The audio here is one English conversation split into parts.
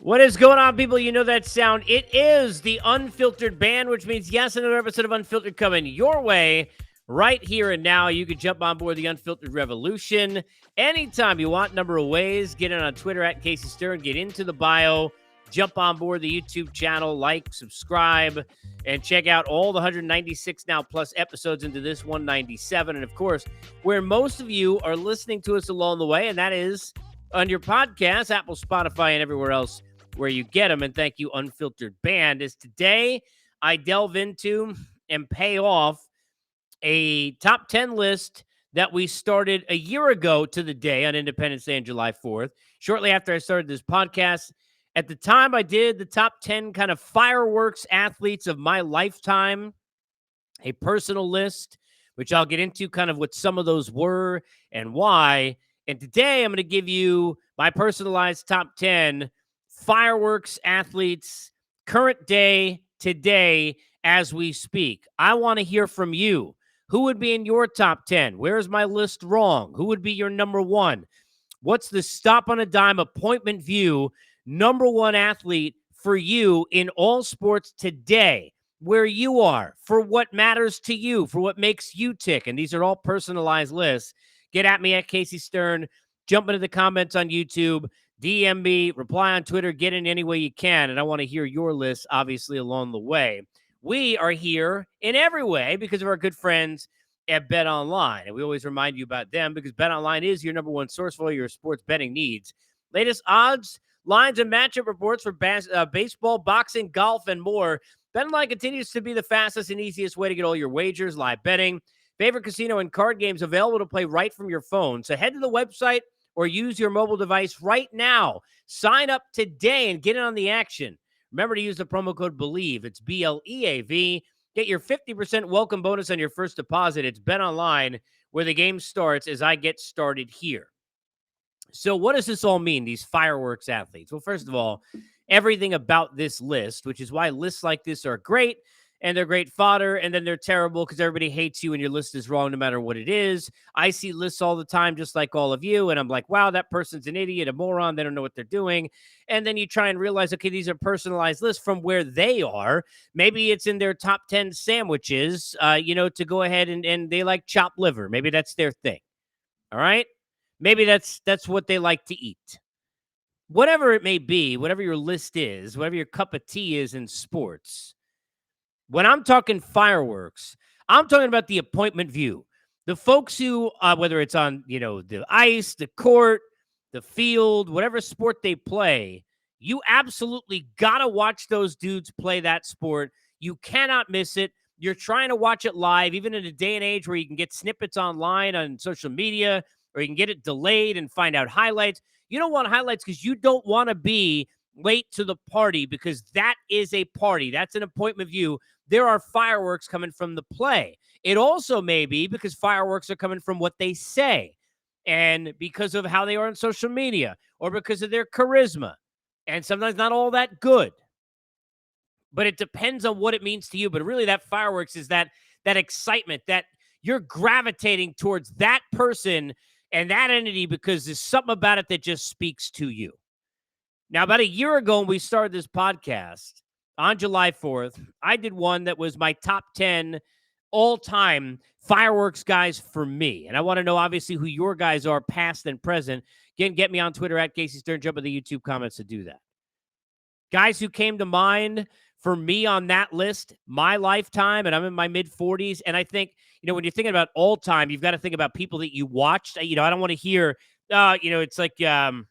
What is going on, people? You know that sound. It is the Unfiltered Band, which means, yes, another episode of Unfiltered coming your way right here and now. You can jump on board the Unfiltered Revolution anytime you want. Number of ways. Get in on Twitter at Casey Stern. Get into the bio. Jump on board the YouTube channel. Like, subscribe, and check out all the 196 now plus episodes into this 197. And, of course, where most of you are listening to us along the way, and that is on your podcast, Apple, Spotify, and everywhere else where you get them. And thank you, Unfiltered Band. Is today I delve into and pay off a top 10 list that we started a year ago to the day on Independence Day on July 4th, shortly after I started this podcast. At the time, I did the top 10 kind of fireworks athletes of my lifetime, a personal list, which I'll get into kind of what some of those were and why. And today I'm going to give you my personalized top 10 fireworks athletes, current day, today, as we speak. I want to hear from you. Who would be in your top 10? Where's my list wrong? Who would be your number one? What's the stop on a dime appointment view number one athlete for you in all sports today, where you are, for what matters to you, for what makes you tick? And these are all personalized lists. Get at me at Casey Stern. Jump into the comments on YouTube. DM me, reply on Twitter, get in any way you can. And I want to hear your list, obviously, along the way. We are here in every way because of our good friends at Bet Online. And we always remind you about them because Bet Online is your number one source for all your sports betting needs. Latest odds, lines, and matchup reports for baseball, boxing, golf, and more. Bet Online continues to be the fastest and easiest way to get all your wagers, live betting, favorite casino, and card games available to play right from your phone. So head to the website or use your mobile device right now. Sign up today and get in on the action. Remember to use the promo code BELIEVE. It's BLEAV. Get your 50% welcome bonus on your first deposit. It's Bet Online, where the game starts as I get started here. So what does this all mean, these fireworks athletes? Well, first of all, everything about this list, which is why lists like this are great, and they're great fodder, and then they're terrible because everybody hates you and your list is wrong no matter what it is. I see lists all the time, just like all of you, and I'm like, wow, that person's an idiot, a moron, they don't know what they're doing. And then you try and realize, okay, these are personalized lists from where they are. Maybe it's in their top 10 sandwiches, to go ahead and they like chopped liver. Maybe that's their thing, all right? Maybe that's what they like to eat. Whatever it may be, whatever your list is, whatever your cup of tea is in sports, when I'm talking fireworks, I'm talking about the appointment view. The folks who, whether it's on, the ice, the court, the field, whatever sport they play, you absolutely got to watch those dudes play that sport. You cannot miss it. You're trying to watch it live, even in a day and age where you can get snippets online on social media, or you can get it delayed and find out highlights. You don't want highlights because you don't want to be late to the party, because that is a party. That's an appointment view. There are fireworks coming from the play. It also may be because fireworks are coming from what they say, and because of how they are on social media, or because of their charisma, and sometimes not all that good. But it depends on what it means to you. But really, that fireworks is that excitement that you're gravitating towards that person and that entity because there's something about it that just speaks to you. Now, about a year ago, when we started this podcast on July 4th, I did one that was my top 10 all-time fireworks guys for me. And I want to know, obviously, who your guys are, past and present. Again, get me on Twitter at Casey Stern. Jump in the YouTube comments to do that. Guys who came to mind for me on that list, my lifetime, and I'm in my mid-40s, and I think, when you're thinking about all-time, you've got to think about people that you watched. I don't want to hear, it's like, some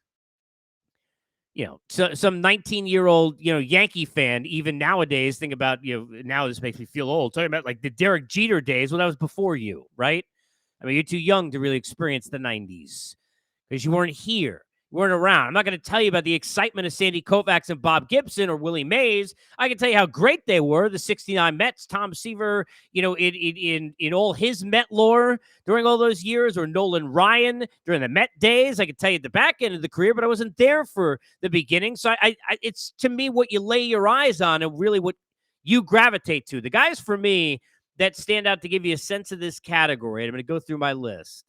19-year-old, Yankee fan, even nowadays, think about, now this makes me feel old, talking about like the Derek Jeter days. Well, that was before you, right? I mean, you're too young to really experience the 90s because you weren't here. You weren't around. I'm not going to tell you about the excitement of Sandy Koufax and Bob Gibson or Willie Mays. I can tell you how great they were, the 69 Mets, Tom Seaver, in all his Met lore during all those years, or Nolan Ryan during the Met days. I could tell you at the back end of the career, but I wasn't there for the beginning. So I it's, to me, what you lay your eyes on and really what you gravitate to. The guys for me that stand out to give you a sense of this category, and I'm going to go through my list.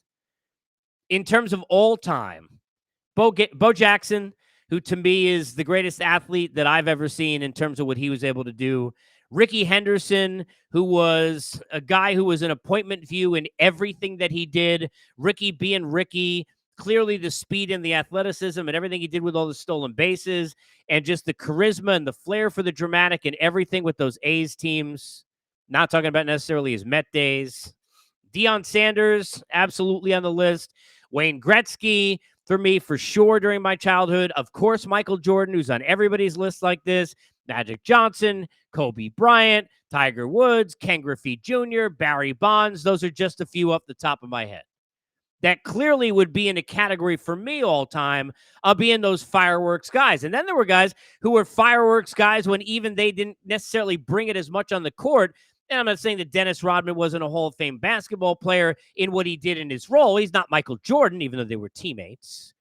In terms of all time, Bo Jackson, who to me is the greatest athlete that I've ever seen in terms of what he was able to do. Ricky Henderson, who was a guy who was an appointment view in everything that he did. Ricky being Ricky, clearly the speed and the athleticism and everything he did with all the stolen bases and just the charisma and the flair for the dramatic and everything with those A's teams. Not talking about necessarily his Met days. Deion Sanders, absolutely on the list. Wayne Gretzky, for me, for sure, during my childhood. Of course, Michael Jordan, who's on everybody's list like this. Magic Johnson, Kobe Bryant, Tiger Woods, Ken Griffey Jr., Barry Bonds. Those are just a few off the top of my head. That clearly would be in a category for me all time of being those fireworks guys. And then there were guys who were fireworks guys when even they didn't necessarily bring it as much on the court. And I'm not saying that Dennis Rodman wasn't a Hall of Fame basketball player in what he did in his role. He's not Michael Jordan, even though they were teammates.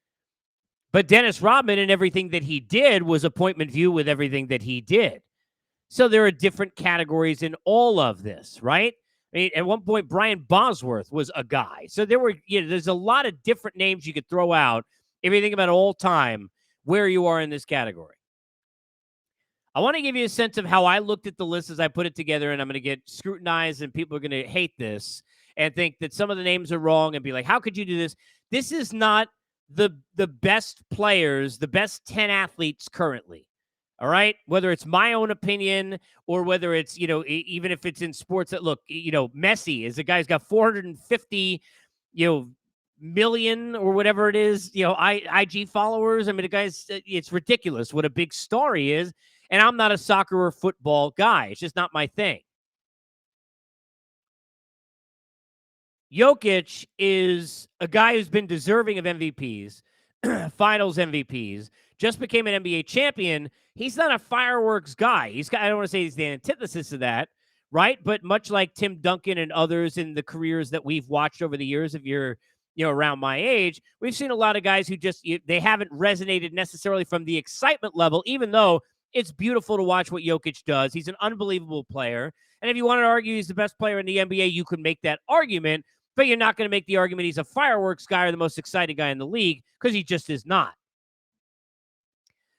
But Dennis Rodman and everything that he did was appointment view with everything that he did. So there are different categories in all of this, right? I mean, at one point, Brian Bosworth was a guy. So there's a lot of different names you could throw out if you think about all time where you are in this category. I want to give you a sense of how I looked at the list as I put it together, and I'm going to get scrutinized, and people are going to hate this and think that some of the names are wrong and be like, how could you do this? This is not the best players, the best 10 athletes currently. All right. Whether it's my own opinion or whether it's, even if it's in sports that look, Messi is a guy who's got 450, million or whatever it is, IG followers. I mean, the guy's, it's ridiculous what a big star he is. And I'm not a soccer or football guy. It's just not my thing. Jokic is a guy who's been deserving of MVPs, finals MVPs, just became an NBA champion. He's not a fireworks guy. I don't want to say he's the antithesis of that, right? But much like Tim Duncan and others in the careers that we've watched over the years, if you're, around my age, we've seen a lot of guys who just, they haven't resonated necessarily from the excitement level, even though it's beautiful to watch what Jokic does. He's an unbelievable player. And if you want to argue he's the best player in the NBA, you can make that argument, but you're not going to make the argument he's a fireworks guy or the most exciting guy in the league because he just is not.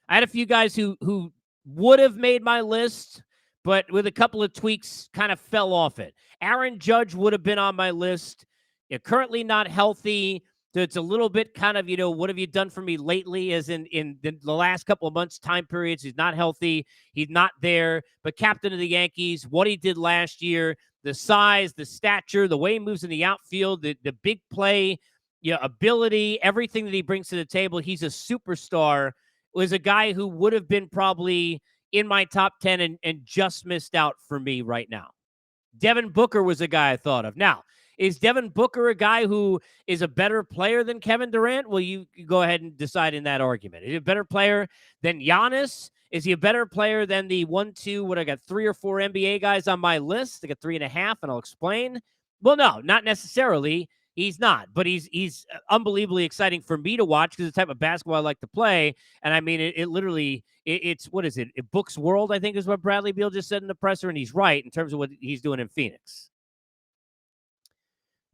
I had a few guys who would have made my list, but with a couple of tweaks kind of fell off it. Aaron Judge would have been on my list. Currently not healthy. So it's a little bit kind of, what have you done for me lately? As in the last couple of months, time periods, he's not healthy. He's not there. But captain of the Yankees, what he did last year, the size, the stature, the way he moves in the outfield, the big play, ability, everything that he brings to the table. He's a superstar. Was a guy who would have been probably in my top 10 and just missed out for me right now. Devin Booker was a guy I thought of. Now, is Devin Booker a guy who is a better player than Kevin Durant? Well, you go ahead and decide in that argument. Is he a better player than Giannis? Is he a better player than the 1, 2, I got 3 or 4 NBA guys on my list? I got 3.5, and I'll explain. Well, no, not necessarily. He's not, but he's unbelievably exciting for me to watch because the type of basketball I like to play. And I mean, it literally, it's what is it? Book's World, I think is what Bradley Beal just said in the presser. And he's right in terms of what he's doing in Phoenix.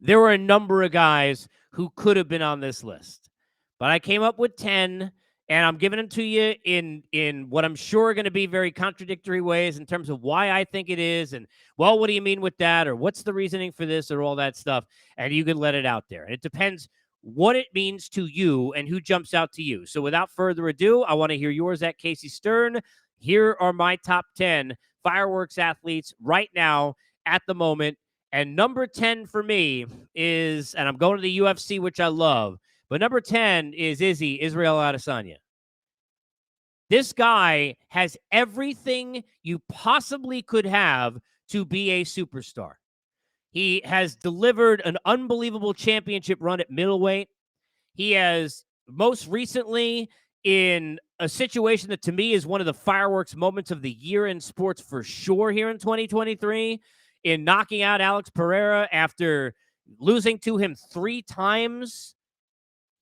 There were a number of guys who could have been on this list, but I came up with 10, and I'm giving them to you in what I'm sure are going to be very contradictory ways in terms of why I think it is. And, well, what do you mean with that? Or what's the reasoning for this or all that stuff? And you can let it out there. And it depends what it means to you and who jumps out to you. So without further ado, I want to hear yours at Casey Stern. Here are my top 10 fireworks athletes right now at the moment. And number 10 for me is, and I'm going to the UFC, which I love, but number 10 is Israel Adesanya. This guy has everything you possibly could have to be a superstar. He has delivered an unbelievable championship run at middleweight. He has most recently in a situation that to me is one of the fireworks moments of the year in sports for sure here in 2023, in knocking out Alex Pereira after losing to him 3 times.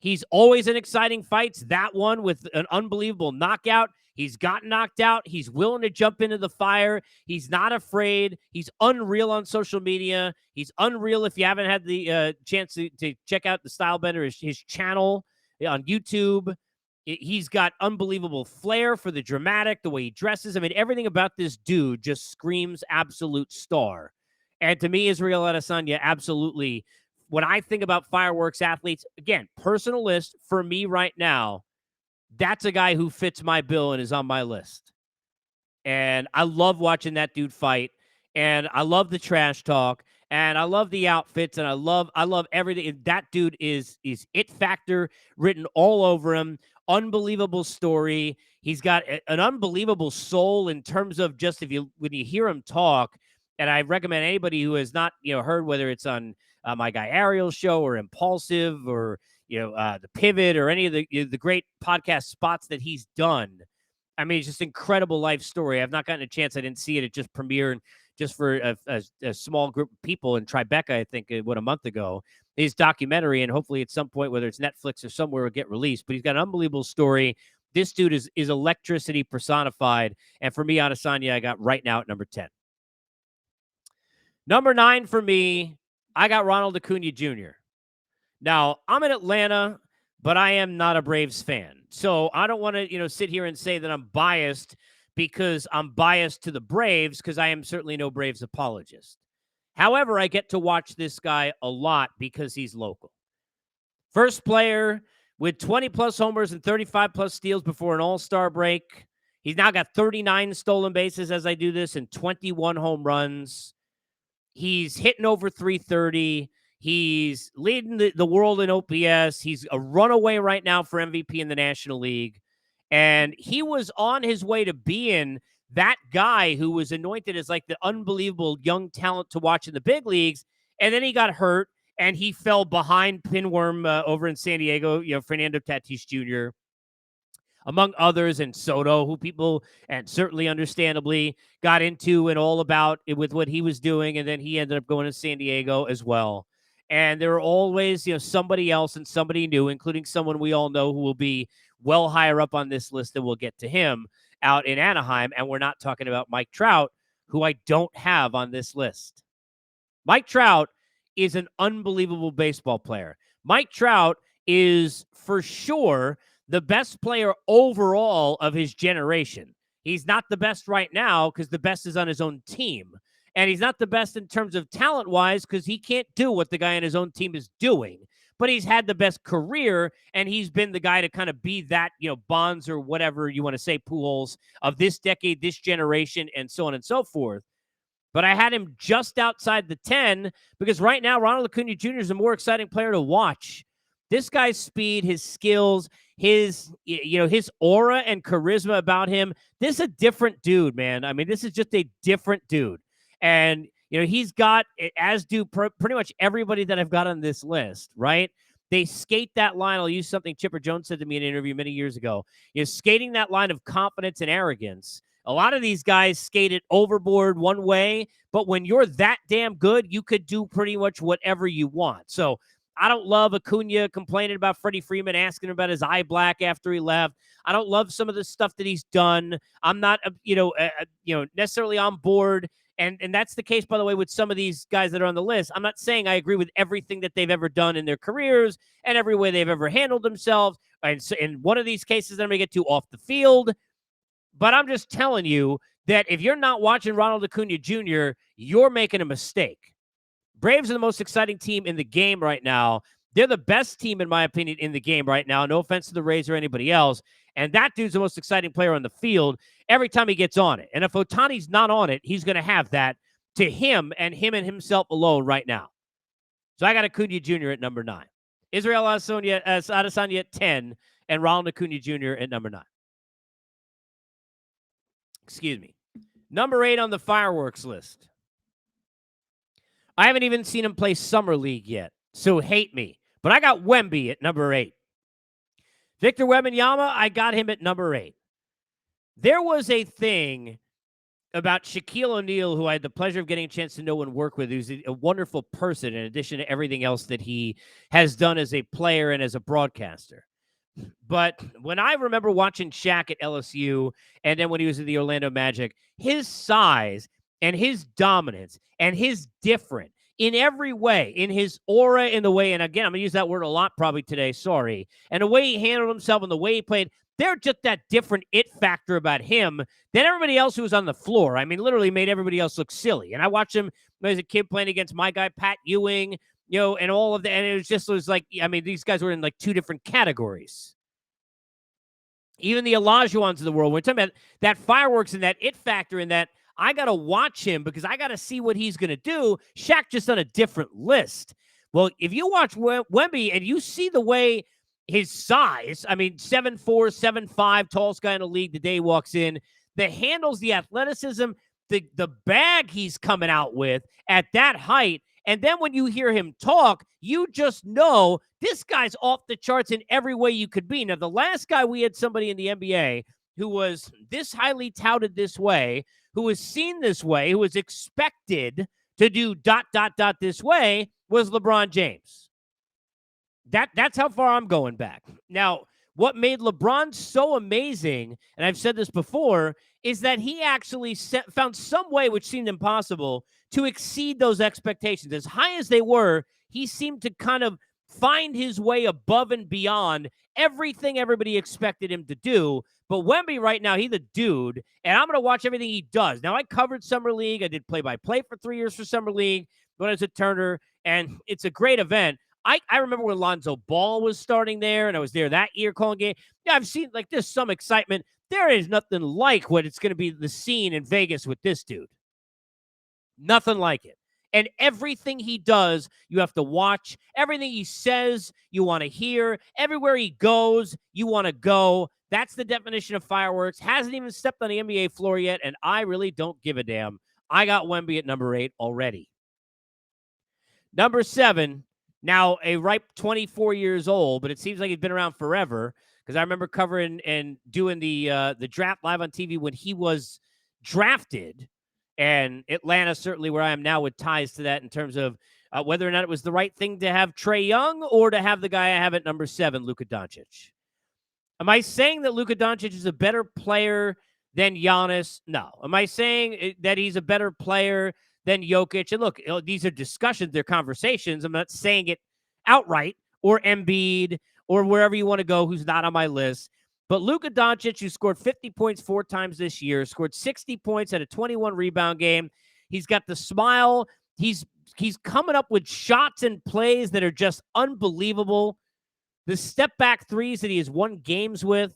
He's always in exciting fights. That one with an unbelievable knockout. He's gotten knocked out. He's willing to jump into the fire. He's not afraid. He's unreal on social media. He's unreal if you haven't had the chance to check out the Stylebender, his channel on YouTube. He's got unbelievable flair for the dramatic, the way he dresses. I mean, everything about this dude just screams absolute star. And to me, Israel Adesanya, absolutely. When I think about fireworks athletes, again, personal list for me right now, that's a guy who fits my bill and is on my list. And I love watching that dude fight. And I love the trash talk. And I love the outfits. And I love everything. That dude is it factor written all over him. Unbelievable story. He's got an unbelievable soul in terms of just when you hear him talk. And I recommend anybody who has not heard, whether it's on my guy Ariel's show or Impulsive or the Pivot or any of the great podcast spots that he's done. I mean, it's just incredible life story. I've not gotten a chance. I didn't see it. It just premiered just for a small group of people in Tribeca, I think, a month ago. His documentary, and hopefully at some point, whether it's Netflix or somewhere, will get released. But he's got an unbelievable story. This dude is electricity personified. And for me, Adesanya, I got right now at number 10. Number 9 for me, I got Ronald Acuna Jr. Now, I'm in Atlanta, but I am not a Braves fan. So I don't want to, sit here and say that I'm biased because I'm biased to the Braves, because I am certainly no Braves apologist. However, I get to watch this guy a lot because he's local. First player with 20-plus homers and 35-plus steals before an all-star break. He's now got 39 stolen bases as I do this and 21 home runs. He's hitting over 330. He's leading the world in OPS. He's a runaway right now for MVP in the National League. And he was on his way to being that guy who was anointed as like the unbelievable young talent to watch in the big leagues. And then he got hurt and he fell behind Pinworm over in San Diego, Fernando Tatis Jr., among others, and Soto, who people, and certainly understandably, got into and all about it with what he was doing. And then he ended up going to San Diego as well. And there are always, somebody else and somebody new, including someone we all know who will be well higher up on this list, and we'll get to him out in Anaheim. And we're not talking about Mike Trout, who I don't have on this list. Mike Trout is an unbelievable baseball player. Mike Trout is for sure the best player overall of his generation. He's not the best right now because the best is on his own team. And he's not the best in terms of talent-wise because he can't do what the guy on his own team is doing. But he's had the best career, and he's been the guy to kind of be that, Bonds or whatever you want to say, Pujols of this decade, this generation, and so on and so forth. But I had him just outside the 10 because right now Ronald Acuna Jr. is a more exciting player to watch. This guy's speed, his skills, his aura and charisma about him. This is a different dude, man. I mean, this is just a different dude. And, he's got, as do pretty much everybody that I've got on this list, right? They skate that line. I'll use something Chipper Jones said to me in an interview many years ago. Skating that line of confidence and arrogance. A lot of these guys skated overboard one way, but when you're that damn good, you could do pretty much whatever you want. So I don't love Acuna complaining about Freddie Freeman, asking him about his eye black after he left. I don't love some of the stuff that he's done. I'm not, necessarily on board. And that's the case, by the way, with some of these guys that are on the list. I'm not saying I agree with everything that they've ever done in their careers and every way they've ever handled themselves. And so in one of these cases that I'm going to get to off the field. But I'm just telling you that if you're not watching Ronald Acuna Jr., you're making a mistake. Braves are the most exciting team in the game right now. They're the best team, in my opinion, in the game right now. No offense to the Rays or anybody else. And that dude's the most exciting player on the field every time he gets on it. And if Ohtani's not on it, he's going to have that to him and himself alone right now. So I got Acuna Jr. at number 9. Israel Adesanya at 10, and Ronald Acuna Jr. at number 9. Excuse me. Number 8 on the fireworks list. I haven't even seen him play Summer League yet, so hate me. But I got Wemby at number 8. Victor Wembanyama, I got him at number 8. There was a thing about Shaquille O'Neal, who I had the pleasure of getting a chance to know and work with, who's a wonderful person in addition to everything else that he has done as a player and as a broadcaster. But when I remember watching Shaq at LSU and then when he was at the Orlando Magic, his size and his dominance and his different in every way, in his aura, in the way, and again, I'm going to use that word a lot probably today, sorry, and the way he handled himself and the way he played, they're just that different it factor about him than everybody else who was on the floor. I mean, literally made everybody else look silly. And I watched him as a kid playing against my guy, Pat Ewing, and all of that. And it was like, I mean, these guys were in like two different categories. Even the Olajuwons of the world, we're talking about that fireworks and that it factor in that I got to watch him because I got to see what he's going to do. Shaq just on a different list. Well, if you watch Wemby and you see the way his size, I mean, 7'4", 7'5", tallest guy in the league the day he walks in, the handles, the athleticism, the bag he's coming out with at that height. And then when you hear him talk, you just know this guy's off the charts in every way you could be. Now, the last guy we had somebody in the NBA who was this highly touted this way, who was seen this way, who was expected to do ... this way was LeBron James. That's how far I'm going back. Now, what made LeBron so amazing, and I've said this before, is that he actually found some way, which seemed impossible, to exceed those expectations. As high as they were, he seemed to kind of find his way above and beyond everything everybody expected him to do. But Wemby right now, he's the dude, and I'm going to watch everything he does. Now, I covered Summer League. I did play-by-play for 3 years for Summer League when I was at Turner, and it's a great event. I remember when Lonzo Ball was starting there, and I was there that year calling game. Yeah, I've seen, like, there's some excitement. There is nothing like what it's going to be the scene in Vegas with this dude. Nothing like it. And everything he does, you have to watch. Everything he says, you want to hear. Everywhere he goes, you want to go. That's the definition of fireworks. Hasn't even stepped on the NBA floor yet, and I really don't give a damn. I got Wemby at number 8 already. Number 7, now a ripe 24 years old, but it seems like he's been around forever because I remember covering and doing the draft live on TV when he was drafted. And Atlanta, certainly where I am now, with ties to that in terms of whether or not it was the right thing to have Trae Young or to have the guy I have at number 7, Luka Doncic. Am I saying that Luka Doncic is a better player than Giannis? No. Am I saying that he's a better player than Jokic? And look, these are discussions, they're conversations. I'm not saying it outright, or Embiid, or wherever you want to go who's not on my list. But Luka Doncic, who scored 50 points 4 times this year, scored 60 points at a 21 rebound game. He's got the smile. He's coming up with shots and plays that are just unbelievable. The step-back threes that he has won games with,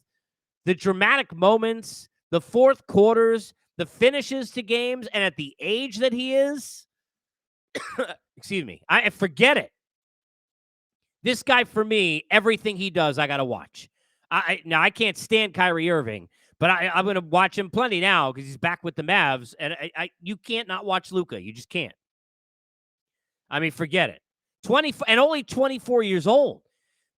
the dramatic moments, the fourth quarters, the finishes to games, and at the age that he is, excuse me, I forget it. This guy, for me, everything he does, I got to watch. Now, I can't stand Kyrie Irving, but I'm going to watch him plenty now because he's back with the Mavs, and you can't not watch Luka. You just can't. I mean, forget it. And only 24 years old.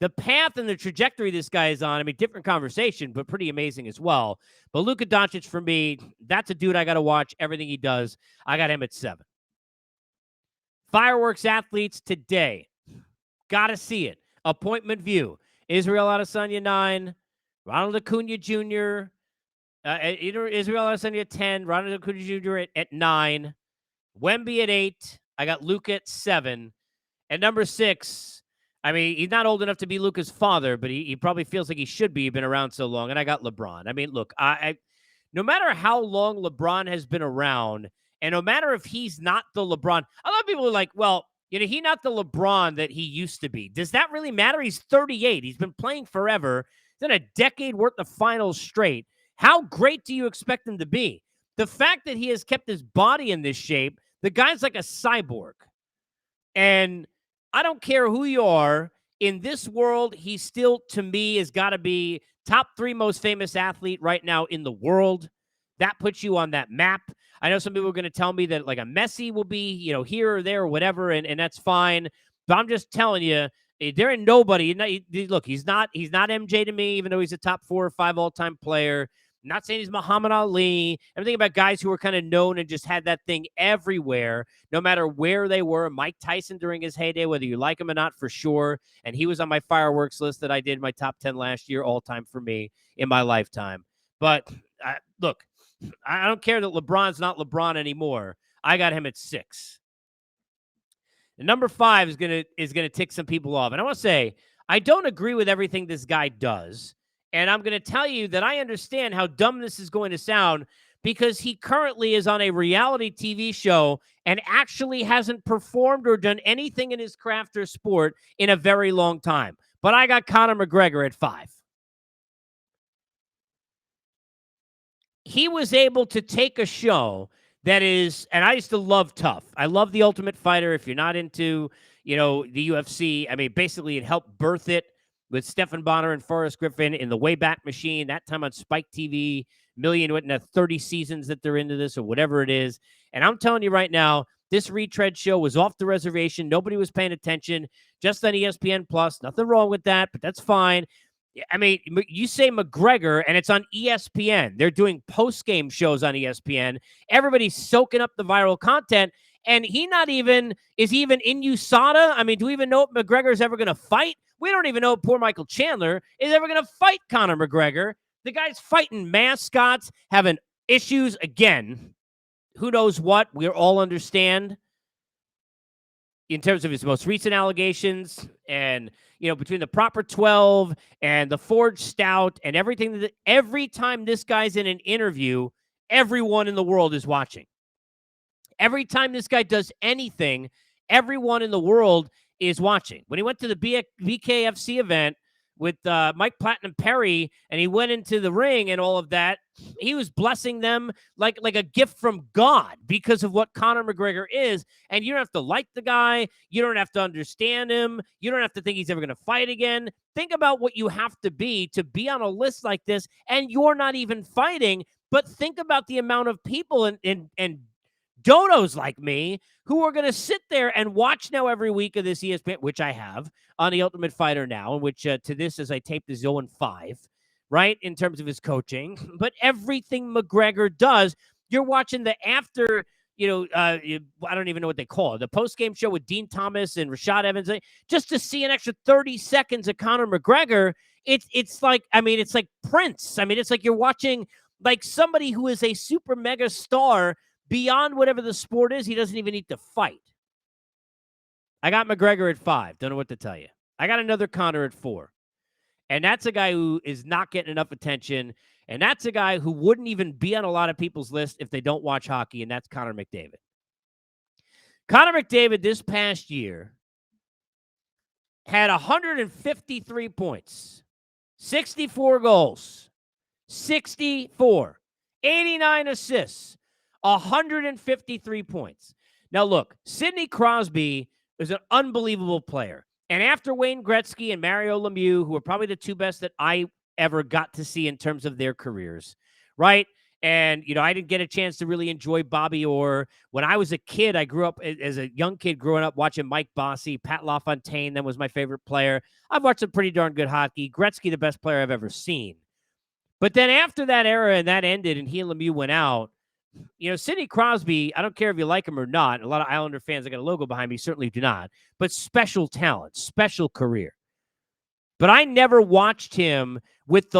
The path and the trajectory this guy is on, I mean, different conversation, but pretty amazing as well. But Luka Doncic, for me, that's a dude I got to watch. Everything he does, I got him at 7. Fireworks athletes today. Got to see it. Appointment view. Israel Adesanya 9, Ronald Acuna Jr., Israel Adesanya at 10, Ronald Acuna Jr. at 9, Wemby at 8. I got Luka at 7. And number 6, I mean, he's not old enough to be Luka's father, but he probably feels like he should be. He's been around so long. And I got LeBron. I mean, look, I no matter how long LeBron has been around, and no matter if he's not the LeBron, a lot of people are like, well, he's not the LeBron that he used to be. Does that really matter? He's 38. He's been playing forever. He's done a decade worth of finals straight. How great do you expect him to be? The fact that he has kept his body in this shape, the guy's like a cyborg. And I don't care who you are. In this world, he still, to me, has got to be top 3 most famous athlete right now in the world. That puts you on that map. I know some people are going to tell me that like a Messi will be, here or there or whatever, and that's fine. But I'm just telling you, there ain't nobody. Look, he's not MJ to me, even though he's a top 4 or 5 all-time player. I'm not saying he's Muhammad Ali. I'm thinking about guys who were kind of known and just had that thing everywhere, no matter where they were. Mike Tyson during his heyday, whether you like him or not, for sure. And he was on my fireworks list that I did my top 10 last year, all-time for me in my lifetime. But look, I don't care that LeBron's not LeBron anymore. I got him at 6. Number 5 is gonna tick some people off. And I want to say, I don't agree with everything this guy does. And I'm going to tell you that I understand how dumb this is going to sound because he currently is on a reality TV show and actually hasn't performed or done anything in his craft or sport in a very long time. But I got Conor McGregor at 5. He was able to take a show that is, and I used to love Tough. I love The Ultimate Fighter. If you're not into, the UFC, I mean, basically it helped birth it with Stephen Bonner and Forrest Griffin in the Wayback Machine, that time on Spike TV, million, what, in the 30 seasons that they're into this or whatever it is. And I'm telling you right now, this retread show was off the reservation. Nobody was paying attention, just on ESPN Plus. Nothing wrong with that, but that's fine. I mean, you say McGregor, and it's on ESPN. They're doing post-game shows on ESPN. Everybody's soaking up the viral content, and is he even in USADA? I mean, do we even know if McGregor's ever going to fight? We don't even know if poor Michael Chandler is ever going to fight Conor McGregor. The guy's fighting mascots, having issues. Again, who knows what? We all understand in terms of his most recent allegations and, between the Proper 12 and the Forged Stout and everything, every time this guy's in an interview, everyone in the world is watching. Every time this guy does anything, everyone in the world is watching. When he went to the BKFC event with Mike Platinum Perry and he went into the ring and all of that, he was blessing them like a gift from God because of what Conor McGregor is. And you don't have to like the guy. You don't have to understand him. You don't have to think he's ever going to fight again. Think about what you have to be on a list like this, and you're not even fighting. But think about the amount of people and dodos like me who are going to sit there and watch now every week of this ESPN, which I have on The Ultimate Fighter now, which to this, as I tape, is 0-5, right, in terms of his coaching. But everything McGregor does, you're watching the after, I don't even know what they call it, the post-game show with Dean Thomas and Rashad Evans, just to see an extra 30 seconds of Conor McGregor. It's like Prince. I mean, it's like you're watching like somebody who is a super mega star beyond whatever the sport is. He doesn't even need to fight. I got McGregor at 5. Don't know what to tell you. I got another Conor at 4. And that's a guy who is not getting enough attention. And that's a guy who wouldn't even be on a lot of people's list if they don't watch hockey, and that's Connor McDavid. Connor McDavid this past year had 153 points, 64 goals, 89 assists, 153 points. Now, look, Sidney Crosby is an unbelievable player. And after Wayne Gretzky and Mario Lemieux, who are probably the two best that I ever got to see in terms of their careers, right? And, I didn't get a chance to really enjoy Bobby Orr. When I was a kid, I grew up as a young kid growing up watching Mike Bossy, Pat LaFontaine, that was my favorite player. I've watched some pretty darn good hockey. Gretzky, the best player I've ever seen. But then after that era and that ended and he and Lemieux went out, Sidney Crosby, I don't care if you like him or not. A lot of Islander fans, I got a logo behind me, certainly do not. But special talent, special career. But I never watched him with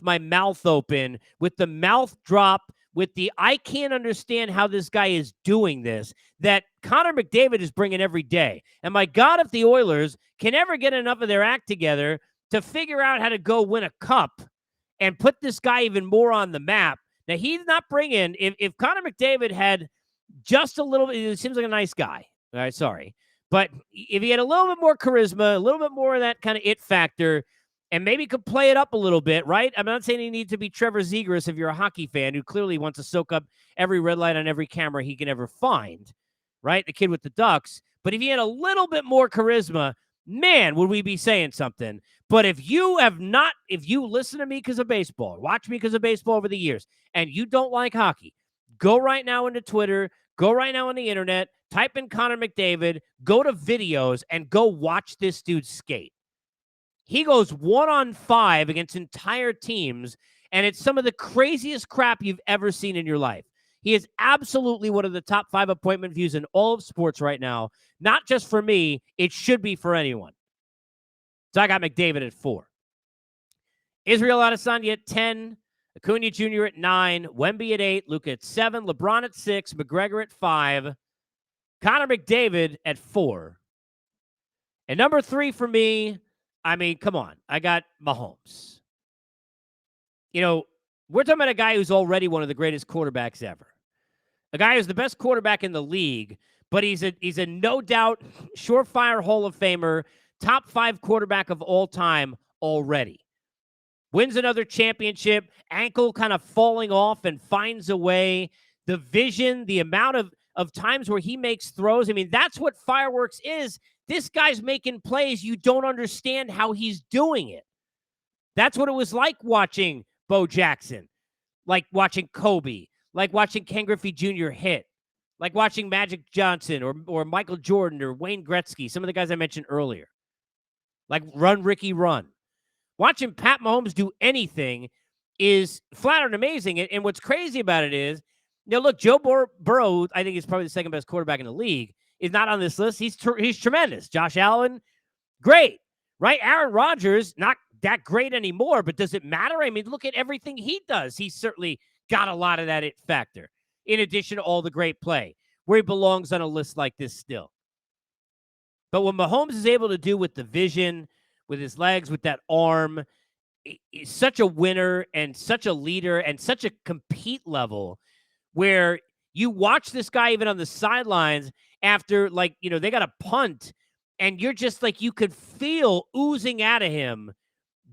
my mouth open, with the mouth drop, with the I can't understand how this guy is doing this, that Connor McDavid is bringing every day. And my God, if the Oilers can ever get enough of their act together to figure out how to go win a cup and put this guy even more on the map. Now, he's not bringing, if Connor McDavid had just a little bit, it seems like a nice guy. All right, sorry. But if he had a little bit more charisma, a little bit more of that kind of it factor, and maybe could play it up a little bit, right? I'm not saying he needs to be Trevor Zegras if you're a hockey fan who clearly wants to soak up every red light on every camera he can ever find, right? The kid with the Ducks. But if he had a little bit more charisma, man, would we be saying something. But if you listen to me because of baseball, watch me because of baseball over the years, and you don't like hockey, go right now into Twitter, go right now on the internet, type in Connor McDavid, go to videos, and go watch this dude skate. He goes 1-on-5 against entire teams, and it's some of the craziest crap you've ever seen in your life. He is absolutely one of the top 5 appointment views in all of sports right now. Not just for me, it should be for anyone. So I got McDavid at 4. Israel Adesanya at 10. Acuna Jr. at 9. Wemby at 8. Luka at 7. LeBron at 6. McGregor at 5. Connor McDavid at 4. And number 3 for me, I mean, come on. I got Mahomes. You know, we're talking about a guy who's already one of the greatest quarterbacks ever. A guy who's the best quarterback in the league, but he's a no doubt surefire Hall of Famer, top 5 quarterback of all time already. Wins another championship, ankle kind of falling off and finds a way. The vision, the amount of times where he makes throws. I mean, that's what fireworks is. This guy's making plays. You don't understand how he's doing it. That's what it was like watching Bo Jackson, like watching Kobe, like watching Ken Griffey Jr. hit, like watching Magic Johnson or Michael Jordan or Wayne Gretzky, some of the guys I mentioned earlier, like Run Ricky Run. Watching Pat Mahomes do anything is flat out amazing. And what's crazy about it is, look, Joe Burrow, I think is probably the second best quarterback in the league, is not on this list. He's tremendous. Josh Allen, great, right? Aaron Rodgers, not that great anymore, but does it matter? I mean, look at everything he does. He's certainly got a lot of that it factor, in addition to all the great play, where he belongs on a list like this still. But what Mahomes is able to do with the vision, with his legs, with that arm, he's such a winner and such a leader and such a compete level where you watch this guy even on the sidelines after, like, they got a punt and you're just like, you could feel oozing out of him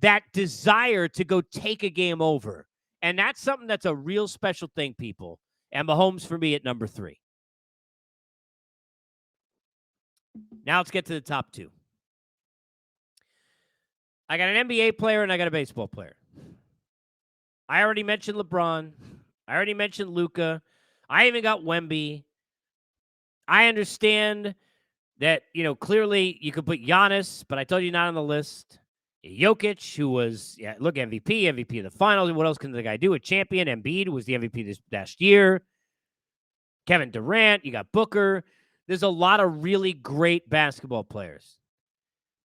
that desire to go take a game over. And that's something that's a real special thing, people. And Mahomes for me at number 3. Now let's get to the top 2. I got an NBA player and I got a baseball player. I already mentioned LeBron. I already mentioned Luka. I even got Wemby. I understand that, clearly you could put Giannis, but I told you not on the list. Jokic, who was, MVP of the finals. What else can the guy do? A champion. Embiid was the MVP this last year. Kevin Durant. You got Booker. There's a lot of really great basketball players.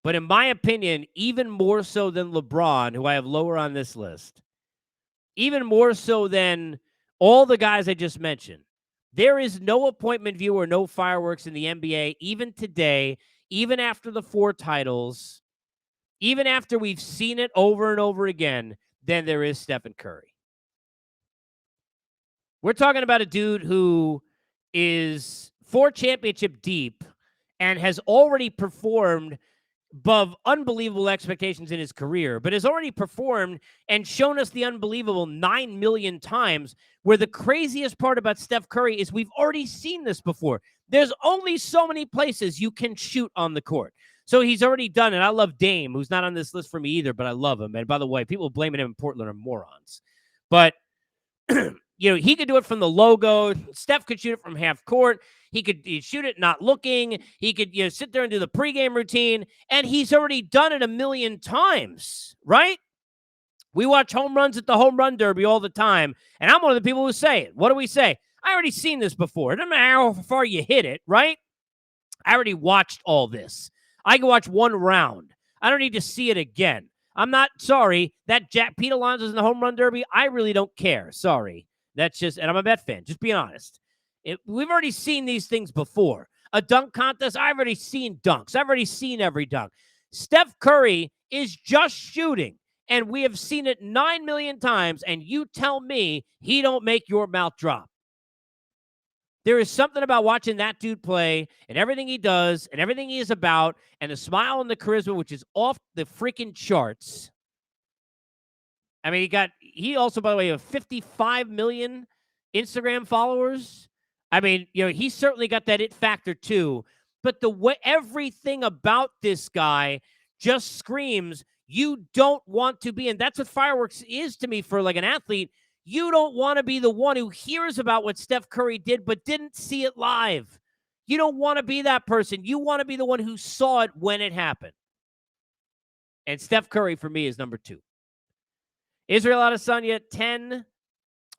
But in my opinion, even more so than LeBron, who I have lower on this list, even more so than all the guys I just mentioned, there is no appointment view or no fireworks in the NBA, even today, even after the 4 titles, even after we've seen it over and over again, than there is Stephen Curry. We're talking about a dude who is 4 championship deep and has already performed above unbelievable expectations in his career, but has already performed and shown us the unbelievable 9 million times, where the craziest part about Steph Curry is we've already seen this before. There's only so many places you can shoot on the court. So he's already done it. I love Dame, who's not on this list for me either, but I love him. And by the way, people blaming him in Portland are morons. But he could do it from the logo. Steph could shoot it from half court. He'd shoot it not looking. He could sit there and do the pregame routine, and he's already done it a million times, right? We watch home runs at the home run derby all the time, and I'm one of the people who say it. What do we say? I already seen this before. It doesn't matter how far you hit it, right? I already watched all this. I can watch one round. I don't need to see it again. I'm not sorry that Pete Alonso's in the home run derby. I really don't care. Sorry. That's just, and I'm a Met fan, just being honest. We've already seen these things before. A dunk contest, I've already seen dunks. I've already seen every dunk. Steph Curry is just shooting, and we have seen it 9 million times, and you tell me he don't make your mouth drop. There is something about watching that dude play and everything he does and everything he is about and the smile and the charisma, which is off the freaking charts. I mean, he also, by the way, have 55 million Instagram followers. I mean, he certainly got that it factor too. But the way everything about this guy just screams, you don't want to be, and that's what fireworks is to me for like an athlete. You don't want to be the one who hears about what Steph Curry did but didn't see it live. You don't want to be that person. You want to be the one who saw it when it happened. And Steph Curry for me is number 2. Israel Adesanya at 10.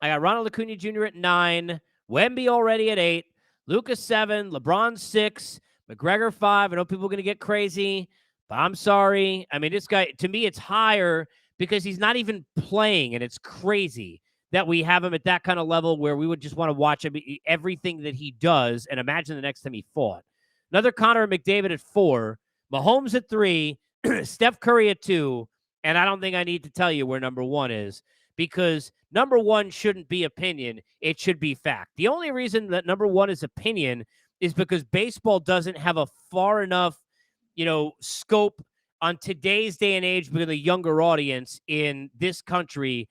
I got Ronald Acuna Jr. at 9. Wemby already at 8. Luka 7. LeBron 6. McGregor 5. I know people are going to get crazy, but I'm sorry. I mean, this guy, to me, it's higher because he's not even playing, and it's crazy that we have him at that kind of level where we would just want to watch him, everything that he does, and imagine the next time he fought. Another Connor McDavid at 4, Mahomes at 3, Steph Curry at 2, and I don't think I need to tell you where number 1 is, because number 1 shouldn't be opinion. It should be fact. The only reason that number 1 is opinion is because baseball doesn't have a far enough, scope on today's day and age because of the younger audience in this country,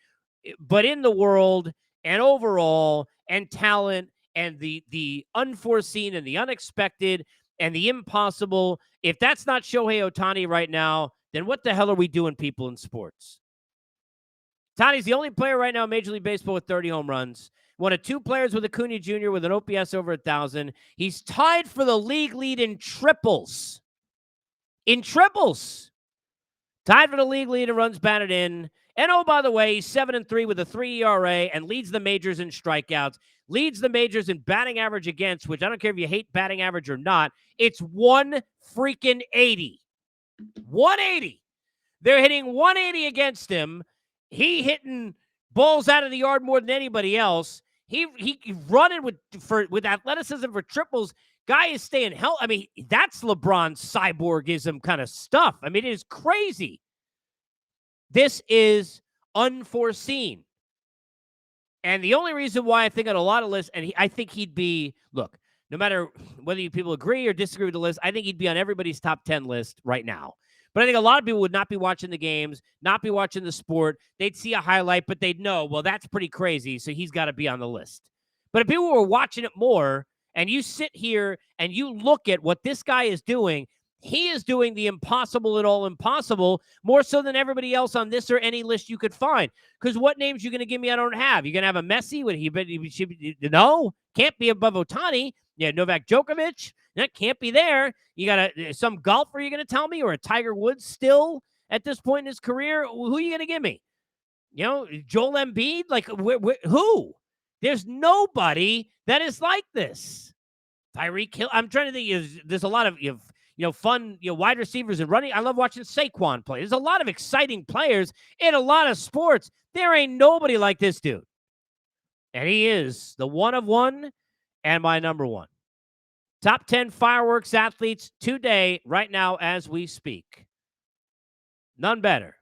but in the world and overall, and talent and the unforeseen and the unexpected and the impossible. If that's not Shohei Ohtani right now, then what the hell are we doing, people in sports? Ohtani's the only player right now in Major League Baseball with 30 home runs. One of 2 players with Acuna Jr. with an OPS over 1,000. He's tied for the league lead in triples. Tied for the league lead in runs batted in. And oh, by the way, he's 7-3 with a 3 ERA and leads the majors in strikeouts, leads the majors in batting average against, which I don't care if you hate batting average or not. It's 180. 180. They're hitting 180 against him. He hitting balls out of the yard more than anybody else. He running with athleticism for triples. Guy is staying healthy. I mean, that's LeBron's cyborgism kind of stuff. I mean, it is crazy. This is unforeseen. And the only reason why I think on a lot of lists, and I think he'd be, look, no matter whether you people agree or disagree with the list, I think he'd be on everybody's top 10 list right now. But I think a lot of people would not be watching the games, not be watching the sport. They'd see a highlight, but they'd know, well, that's pretty crazy, so he's got to be on the list. But if people were watching it more, and you sit here and you look at what this guy is doing, he is doing the impossible at all impossible, more so than everybody else on this or any list you could find. Because what names you going to give me I don't have? You're going to have a Messi? No, can't be above Ohtani. Yeah, Novak Djokovic, that can't be there. You got some golfer you're going to tell me, or a Tiger Woods still at this point in his career? Who are you going to give me? Joel Embiid? Like, who? There's nobody that is like this. Tyreek Hill. I'm trying to think. There's a lot of fun wide receivers and running. I love watching Saquon play. There's a lot of exciting players in a lot of sports. There ain't nobody like this dude, and he is the one of one and my number 1. Top 10 fireworks athletes today, right now as we speak. None better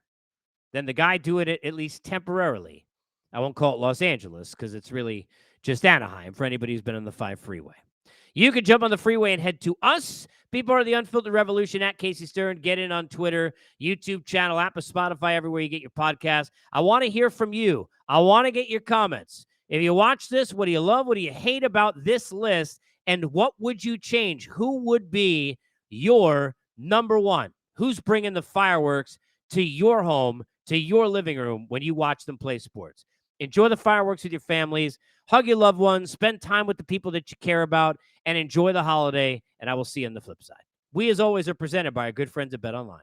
than the guy doing it, at least temporarily. I won't call it Los Angeles because it's really just Anaheim for anybody who's been on the 5 freeway. You can jump on the freeway and head to us. Be part of the Unfiltered Revolution at Casey Stern. Get in on Twitter, YouTube channel, app of Spotify, everywhere you get your podcast. I want to hear from you. I want to get your comments. If you watch this, what do you love? What do you hate about this list? And what would you change? Who would be your number 1? Who's bringing the fireworks to your home, to your living room when you watch them play sports? Enjoy the fireworks with your families. Hug your loved ones. Spend time with the people that you care about. And enjoy the holiday. And I will see you on the flip side. We, as always, are presented by our good friends at BetOnline.